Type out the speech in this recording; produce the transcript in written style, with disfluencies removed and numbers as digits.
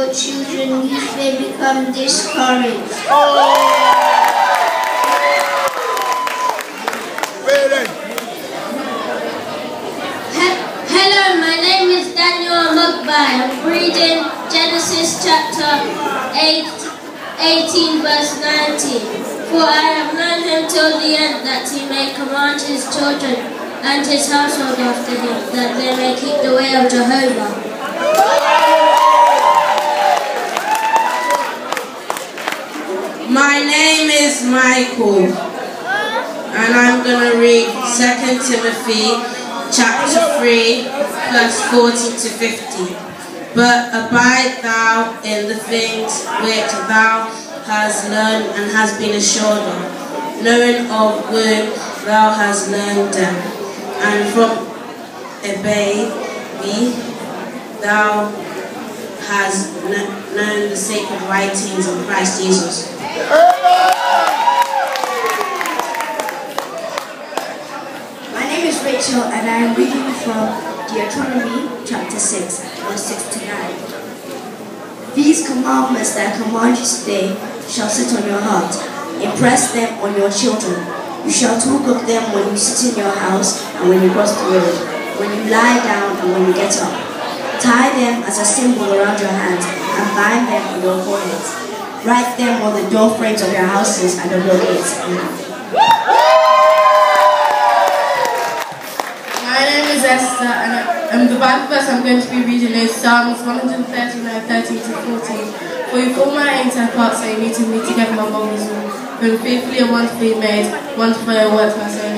your children, if they become discouraged. Hello, my name is Daniel Mugbai. I'm reading Genesis chapter 18 verse 19. For I have known him till the end, that he may command his children and his household after him, that they may keep the way of Jehovah. My name is Michael, and I'm going to read 2 Timothy chapter 3, verse 40 to 50. But abide thou in the things which thou hast learned and hast been assured of, knowing of whom thou hast learned them, and from obey thee thou hast known the sacred writings of Christ Jesus. My name is Rachel, and I am reading from Deuteronomy chapter 6, verse 6 to 9. These commandments that I command you today shall sit on your heart. Impress them on your children. You shall talk of them when you sit in your house and when you cross the road, when you lie down and when you get up. Tie them as a symbol around your hands and bind them on your foreheads. Write them on the door frames of your houses and of your gates. My name is Esther, and the Bible verse I'm going to be reading is Psalms 139, 13 to 14. For you formed my entire parts, so you need to me together my mother's womb. When fearfully and wonderfully made, wonderful your works my soul